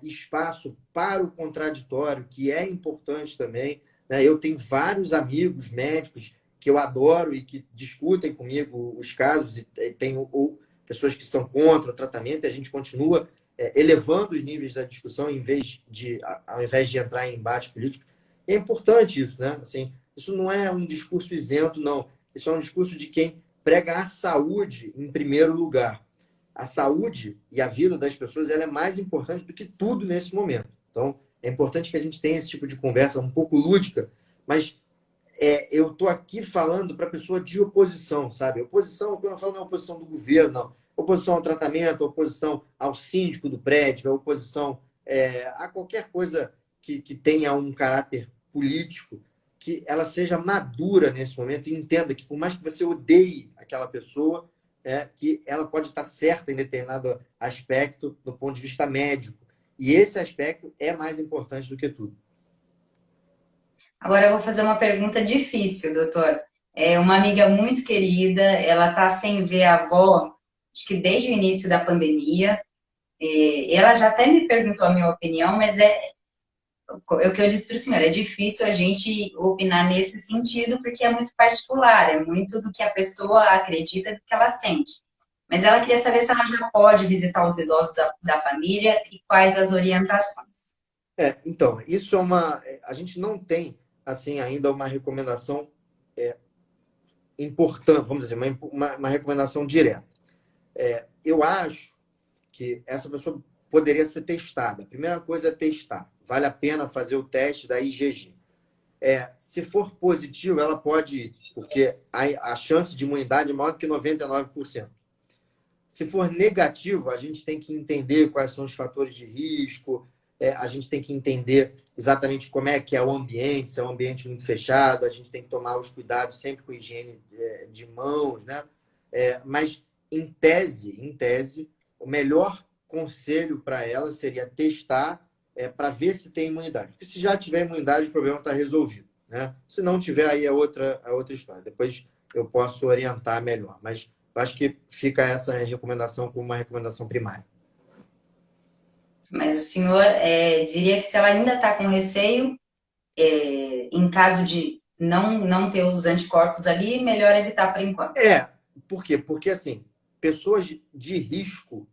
espaço para o contraditório, que é importante também. Né? Eu tenho vários amigos médicos que eu adoro e que discutem comigo os casos, e tenho pessoas que são contra o tratamento, e a gente continua elevando os níveis da discussão ao invés de entrar em embate político. É importante isso, né? Assim, isso não é um discurso isento, não. Isso é um discurso de quem prega a saúde em primeiro lugar. A saúde e a vida das pessoas ela é mais importante do que tudo nesse momento. Então, é importante que a gente tenha esse tipo de conversa um pouco lúdica, mas eu estou aqui falando para a pessoa de oposição, sabe? Oposição, quando eu falo, não é oposição do governo, não. Oposição ao tratamento, oposição ao síndico do prédio, oposição a qualquer coisa que tenha um caráter político, que ela seja madura nesse momento e entenda que, por mais que você odeie aquela pessoa, que ela pode estar certa em determinado aspecto do ponto de vista médico. E esse aspecto é mais importante do que tudo. Agora eu vou fazer uma pergunta difícil, doutor. É uma amiga muito querida, ela está sem ver a avó, acho que desde o início da pandemia. Ela já até me perguntou a minha opinião, mas é o que eu disse para o senhor, é difícil a gente opinar nesse sentido, porque é muito particular, é muito do que a pessoa acredita, do que ela sente. Mas ela queria saber se ela já pode visitar os idosos da família e quais as orientações. Então, isso é uma. A gente não tem, assim, ainda uma recomendação importante, vamos dizer, uma recomendação direta. Eu acho que essa pessoa poderia ser testada. A primeira coisa é testar. Vale a pena fazer o teste da IgG. Se for positivo, ela pode ir, porque a chance de imunidade é maior do que 99%. Se for negativo, a gente tem que entender quais são os fatores de risco, a gente tem que entender exatamente como é que é o ambiente, se é um ambiente muito fechado, a gente tem que tomar os cuidados sempre com higiene de mãos, né? Mas, em tese, o melhor conselho para ela seria testar para ver se tem imunidade. Porque se já tiver imunidade, o problema está resolvido, né? Se não tiver, aí é outra história. Depois eu posso orientar melhor. Mas eu acho que fica essa recomendação como uma recomendação primária. Mas o senhor diria que se ela ainda está com receio, em caso de não ter os anticorpos ali, melhor evitar por enquanto. Por quê? Porque, assim, pessoas de risco,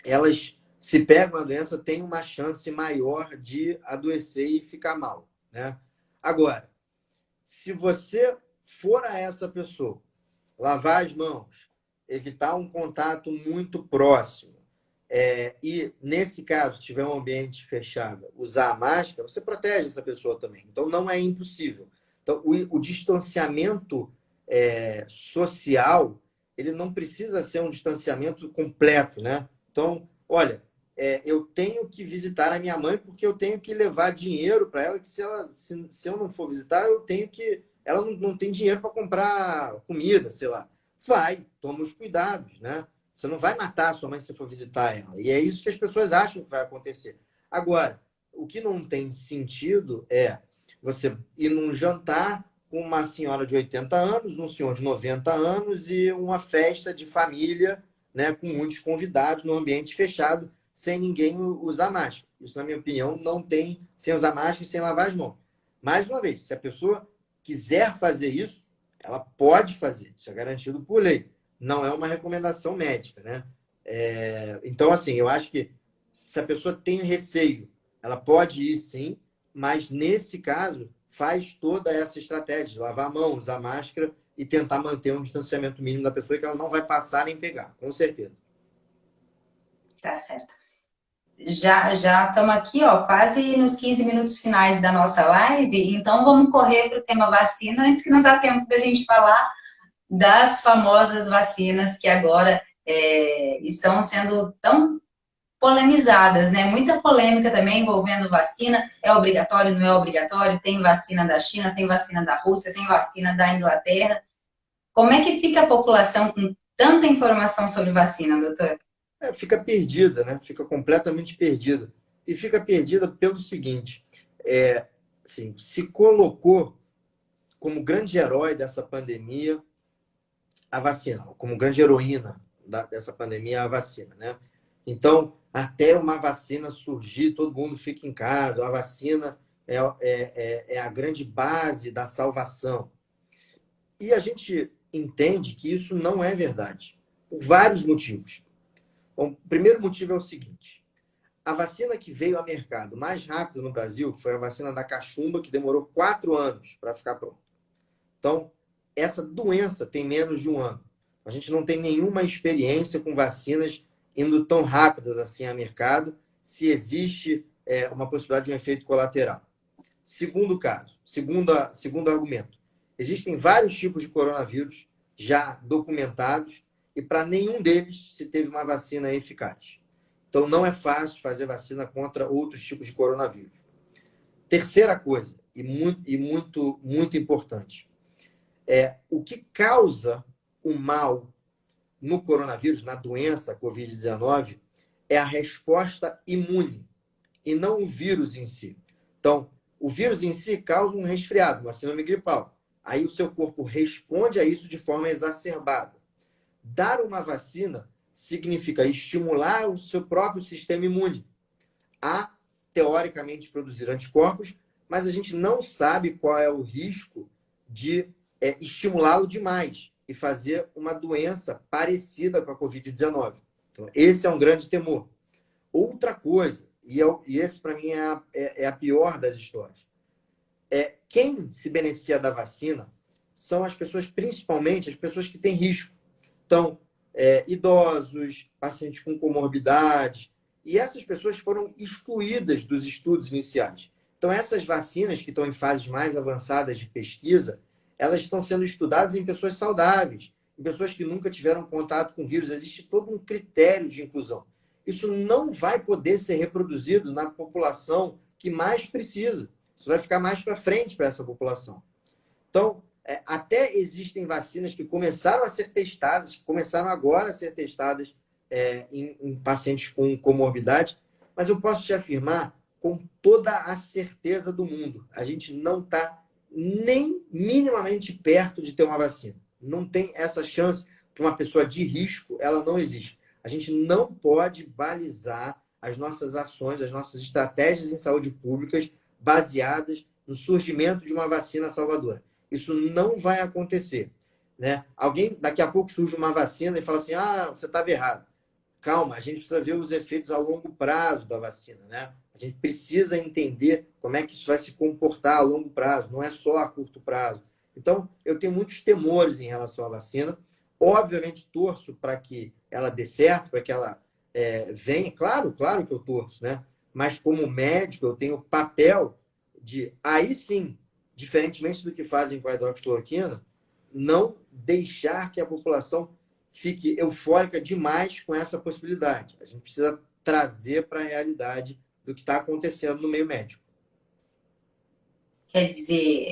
elas, se pegam a doença, têm uma chance maior de adoecer e ficar mal, né? Agora, se você for a essa pessoa, lavar as mãos, evitar um contato muito próximo, e, nesse caso, tiver um ambiente fechado, usar a máscara, você protege essa pessoa também. Então, não é impossível. Então, o distanciamento social, ele não precisa ser um distanciamento completo, né? Então, olha, eu tenho que visitar a minha mãe porque eu tenho que levar dinheiro para ela, que se eu não for visitar, eu tenho que... Ela não tem dinheiro para comprar comida, sei lá. Vai, toma os cuidados, né? Você não vai matar a sua mãe se você for visitar ela. E é isso que as pessoas acham que vai acontecer. Agora, o que não tem sentido é você ir num jantar com uma senhora de 80 anos, um senhor de 90 anos e uma festa de família, né, com muitos convidados no ambiente fechado, sem ninguém usar máscara. Isso, na minha opinião, não tem sem usar máscara e sem lavar as mãos. Mais uma vez, se a pessoa quiser fazer isso, ela pode fazer. Isso é garantido por lei. Não é uma recomendação médica, né? Então, assim, eu acho que se a pessoa tem receio, ela pode ir sim, mas nesse caso, faz toda essa estratégia de lavar a mão, usar máscara e tentar manter um distanciamento mínimo da pessoa que ela não vai passar nem pegar, com certeza. Tá certo. Já estamos aqui, ó, quase nos 15 minutos finais da nossa live, então vamos correr para o tema vacina antes que não dá tempo da gente falar das famosas vacinas que agora estão sendo tão polemizadas, né? Muita polêmica também envolvendo vacina, é obrigatório, não é obrigatório, tem vacina da China, tem vacina da Rússia, tem vacina da Inglaterra. Como é que fica a população com tanta informação sobre vacina, doutor? Fica perdida, né? Fica completamente perdida. E fica perdida pelo seguinte, assim, se colocou como grande herói dessa pandemia a vacina, como grande heroína dessa pandemia a vacina, né? Então, até uma vacina surgir, todo mundo fica em casa, a vacina é a grande base da salvação. E a gente entende que isso não é verdade, por vários motivos. Bom, o primeiro motivo é o seguinte: a vacina que veio ao mercado mais rápido no Brasil foi a vacina da cachumba, que demorou 4 anos para ficar pronta. Então, essa doença tem menos de 1 ano. A gente não tem nenhuma experiência com vacinas indo tão rápidas assim ao mercado, se existe uma possibilidade de um efeito colateral. Segundo caso, segundo argumento, existem vários tipos de coronavírus já documentados e para nenhum deles se teve uma vacina eficaz. Então, não é fácil fazer vacina contra outros tipos de coronavírus. Terceira coisa, e muito importante, o que causa o mal no coronavírus, na doença Covid-19, é a resposta imune e não o vírus em si. Então, o vírus em si causa um resfriado, uma síndrome gripal. Aí o seu corpo responde a isso de forma exacerbada. Dar uma vacina significa estimular o seu próprio sistema imune a, teoricamente, produzir anticorpos, mas a gente não sabe qual é o risco de estimulá-lo demais e fazer uma doença parecida com a Covid-19. Então, esse é um grande temor. Outra coisa, e esse para mim é a pior das histórias, quem se beneficia da vacina são as pessoas, principalmente as pessoas que têm risco. Então, idosos, pacientes com comorbidades, e essas pessoas foram excluídas dos estudos iniciais. Então, essas vacinas que estão em fases mais avançadas de pesquisa, elas estão sendo estudadas em pessoas saudáveis, em pessoas que nunca tiveram contato com vírus. Existe todo um critério de inclusão. Isso não vai poder ser reproduzido na população que mais precisa. Isso vai ficar mais para frente para essa população. Então, até existem vacinas que começaram a ser testadas, que começaram agora a ser testadas em pacientes com comorbidade, mas eu posso te afirmar com toda a certeza do mundo, a gente não está nem minimamente perto de ter uma vacina. Não tem essa chance para uma pessoa de risco, ela não existe. A gente não pode balizar as nossas ações, as nossas estratégias em saúde públicas baseadas no surgimento de uma vacina salvadora. Isso não vai acontecer, né? Alguém, daqui a pouco surge uma vacina e fala assim, você estava errado. Calma, a gente precisa ver os efeitos a longo prazo da vacina, né? A gente precisa entender como é que isso vai se comportar a longo prazo, não é só a curto prazo. Então, eu tenho muitos temores em relação à vacina. Obviamente, torço para que ela dê certo, para que ela venha. Claro que eu torço, né? Mas como médico, eu tenho o papel de, aí sim, diferentemente do que fazem com a hidroxicloroquina, não deixar que a população fique eufórica demais com essa possibilidade. A gente precisa trazer para a realidade do que está acontecendo no meio médico. Quer dizer,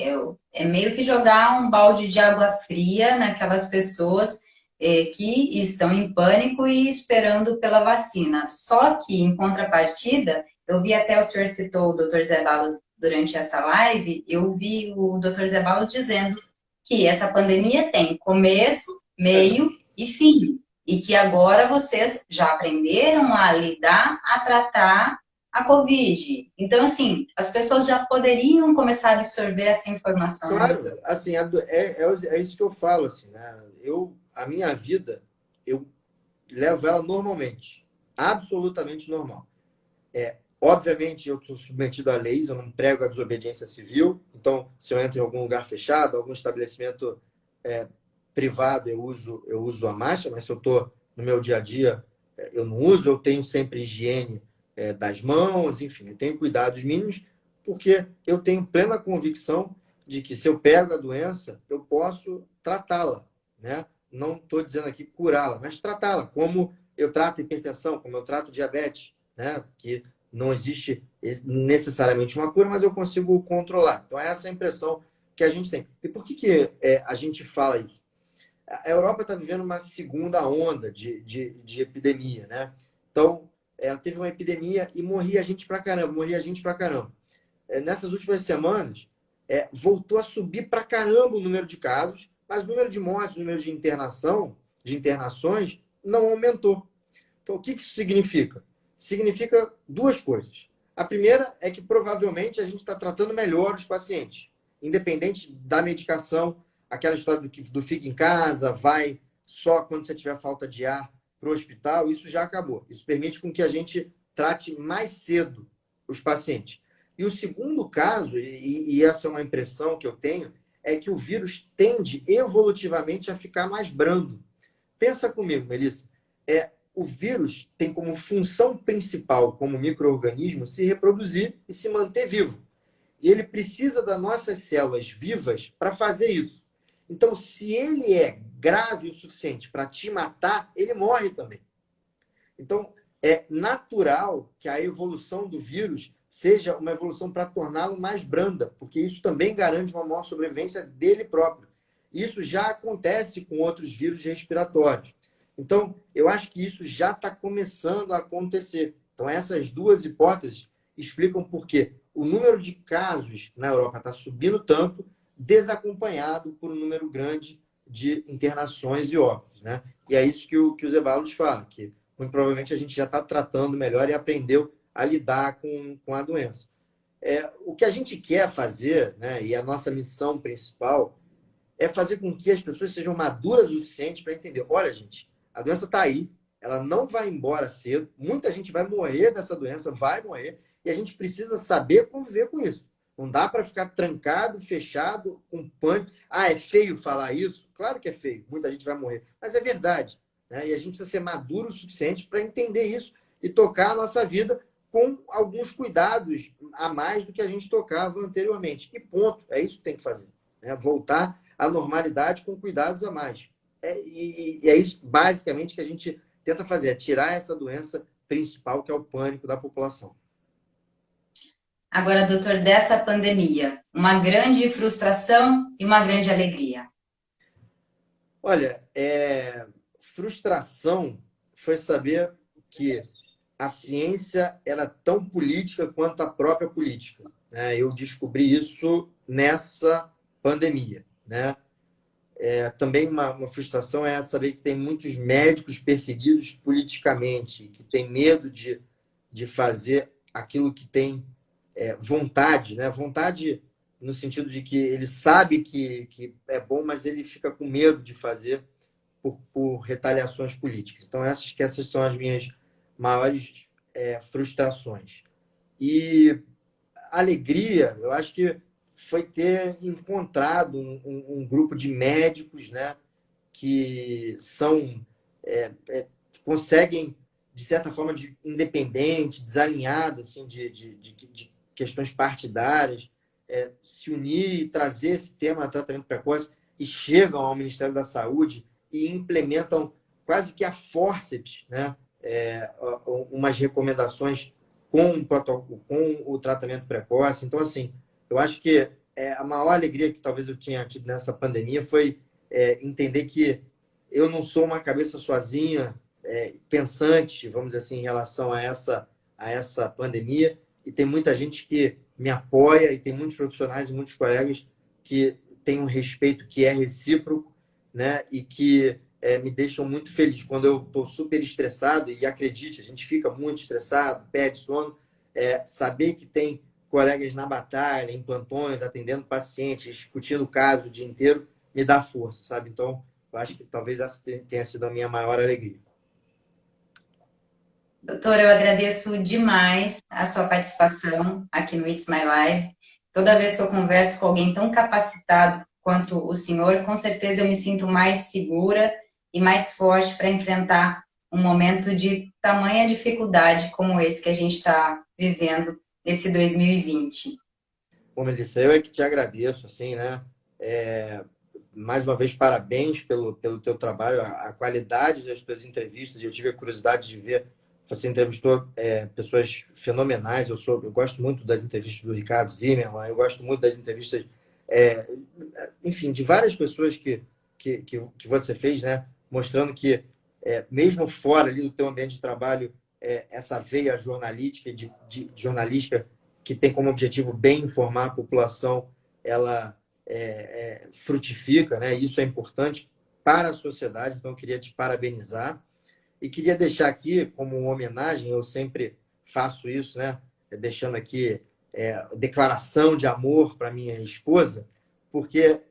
é meio que jogar um balde de água fria naquelas pessoas que estão em pânico e esperando pela vacina. Só que, em contrapartida, eu vi até o senhor citou o Dr. Zé Balos durante essa live, eu vi o Dr. Zé Balos dizendo que essa pandemia tem começo, meio e fim. E que agora vocês já aprenderam a lidar, a tratar a Covid. Então, assim, as pessoas já poderiam começar a absorver essa informação, né, doutor? Claro, assim, é isso que eu falo, assim, né? A minha vida, eu levo ela normalmente, absolutamente normal. Obviamente, eu sou submetido a leis, eu não prego a desobediência civil, então, se eu entro em algum lugar fechado, algum estabelecimento é, privado, eu uso a máscara, mas se eu estou no meu dia a dia, eu não uso, eu tenho sempre higiene das mãos, enfim, eu tenho cuidados mínimos, porque eu tenho plena convicção de que se eu pego a doença, eu posso tratá-la, né? Não estou dizendo aqui curá-la, mas tratá-la, como eu trato hipertensão, como eu trato diabetes, né? Que não existe necessariamente uma cura, mas eu consigo controlar. Então, essa é a impressão que a gente tem. E por que a gente fala isso? A Europa está vivendo uma segunda onda de epidemia, né? Então, ela teve uma epidemia e morria gente pra caramba, morria gente pra caramba. Nessas últimas semanas, voltou a subir pra caramba o número de casos, mas o número de mortes, o número de internação, de internações, não aumentou. Então, o que isso significa? Significa duas coisas. A primeira é que provavelmente a gente está tratando melhor os pacientes, independente da medicação, aquela história do fica em casa, vai só quando você tiver falta de ar para o hospital, isso já acabou. Isso permite com que a gente trate mais cedo os pacientes. E o segundo caso, e essa é uma impressão que eu tenho, é que o vírus tende evolutivamente a ficar mais brando. Pensa comigo, Melissa. O vírus tem como função principal, como micro-organismo, se reproduzir e se manter vivo. E ele precisa das nossas células vivas para fazer isso. Então, se ele é grave o suficiente para te matar, ele morre também. Então, é natural que a evolução do vírus seja uma evolução para torná-lo mais branda, porque isso também garante uma maior sobrevivência dele próprio. Isso já acontece com outros vírus respiratórios. Então, eu acho que isso já está começando a acontecer. Então, essas duas hipóteses explicam por que o número de casos na Europa está subindo tanto, desacompanhado por um número grande de internações e óbitos, né? E é isso que os Ebalos falam, que muito provavelmente a gente já está tratando melhor e aprendeu a lidar com a doença. O que a gente quer fazer, né, e a nossa missão principal, é fazer com que as pessoas sejam maduras o suficiente para entender: olha, gente, a doença está aí, ela não vai embora cedo, muita gente vai morrer dessa doença, vai morrer, e a gente precisa saber conviver com isso. Não dá para ficar trancado, fechado, com pânico. Ah, é feio falar isso? Claro que é feio, muita gente vai morrer, mas é verdade. Né? E a gente precisa ser maduro o suficiente para entender isso e tocar a nossa vida com alguns cuidados a mais do que a gente tocava anteriormente. E ponto, é isso que tem que fazer. Né? Voltar à normalidade com cuidados a mais. E é isso, basicamente, que a gente tenta fazer, é tirar essa doença principal, que é o pânico da população. Agora, doutor, dessa pandemia, uma grande frustração e uma grande alegria. Olha, frustração foi saber que a ciência era tão política quanto a própria política. Né? Eu descobri isso nessa pandemia. Né? Também uma frustração é saber que tem muitos médicos perseguidos politicamente, que têm medo de fazer aquilo que tem vontade, né? Vontade no sentido de que ele sabe que é bom, mas ele fica com medo de fazer por retaliações políticas. Então, essas são as minhas maiores frustrações. E alegria, eu acho que foi ter encontrado um grupo de médicos, né, que são conseguem de certa forma independente, desalinhado assim de questões partidárias, se unir e trazer esse tema tratamento precoce e chegam ao Ministério da Saúde e implementam quase que a forceps, né, umas recomendações com o protocolo, com o tratamento precoce. Então, assim, eu acho que a maior alegria que talvez eu tinha tido nessa pandemia foi entender que eu não sou uma cabeça sozinha, pensante, vamos dizer assim, em relação a essa pandemia, e tem muita gente que me apoia, e tem muitos profissionais e muitos colegas que têm um respeito que é recíproco, né, e que me deixam muito feliz. Quando eu estou super estressado, e acredite, a gente fica muito estressado, perde sono, saber que tem colegas na batalha, em plantões, atendendo pacientes, discutindo o caso o dia inteiro, me dá força, sabe? Então, eu acho que talvez essa tenha sido a minha maior alegria. Doutor, eu agradeço demais a sua participação aqui no It's My Life. Toda vez que eu converso com alguém tão capacitado quanto o senhor, com certeza eu me sinto mais segura e mais forte para enfrentar um momento de tamanha dificuldade como esse que a gente está vivendo nesse 2020. Bom, Melissa, eu é que te agradeço, assim, né? Mais uma vez, parabéns pelo teu trabalho, a qualidade das tuas entrevistas. Eu tive a curiosidade de ver, você entrevistou pessoas fenomenais. Eu gosto muito das entrevistas do Ricardo Zimmermann, eu gosto muito das entrevistas, é, enfim, de várias pessoas que você fez, né? Mostrando que, mesmo fora ali do teu ambiente de trabalho, essa veia jornalística, jornalística que tem como objetivo bem informar a população, ela frutifica, né? Isso é importante para a sociedade, então eu queria te parabenizar. E queria deixar aqui, como uma homenagem, eu sempre faço isso, né? Deixando aqui declaração de amor para minha esposa, porque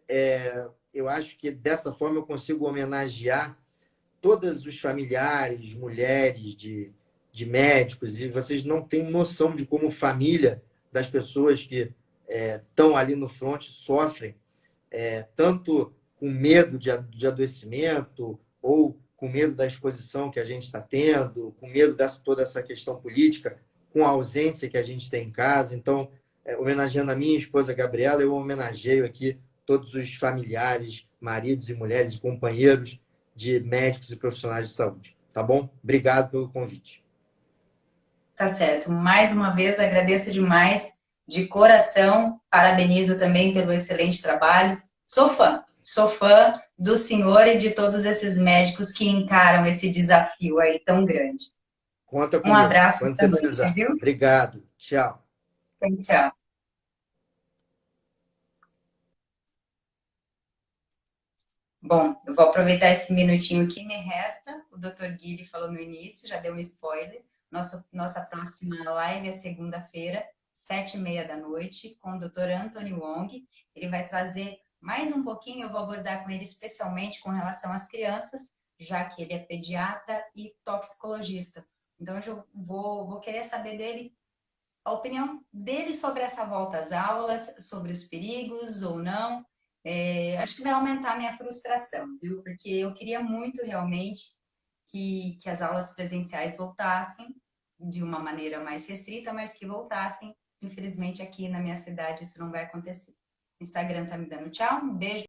eu acho que dessa forma eu consigo homenagear todos os familiares, mulheres de médicos, e vocês não têm noção de como família das pessoas que estão ali no front sofrem, tanto com medo de adoecimento ou com medo da exposição que a gente está tendo, com medo dessa toda essa questão política, com a ausência que a gente tem em casa. Então, homenageando a minha esposa Gabriela, eu homenageio aqui todos os familiares, maridos e mulheres e companheiros de médicos e profissionais de saúde. Tá bom? Obrigado pelo convite. Tá certo. Mais uma vez, agradeço demais, de coração. Parabenizo também pelo excelente trabalho. Sou fã do senhor e de todos esses médicos que encaram esse desafio aí tão grande. Conta Um comigo, abraço quando boa você noite, precisar. viu? Obrigado. Tchau. Tchau, tchau. Bom, eu vou aproveitar esse minutinho que me resta. O Dr. Guilherme falou no início, já deu um spoiler. Nossa próxima live é segunda-feira, 7h30 da noite, com o Dr. Anthony Wong. Ele vai trazer mais um pouquinho, eu vou abordar com ele especialmente com relação às crianças, já que ele é pediatra e toxicologista. Então, eu vou querer saber dele a opinião dele sobre essa volta às aulas, sobre os perigos ou não. Acho que vai aumentar a minha frustração, viu? Porque eu queria muito realmente que as aulas presenciais voltassem de uma maneira mais restrita, mas que voltassem. Infelizmente, aqui na minha cidade isso não vai acontecer. O Instagram tá me dando tchau, um beijo.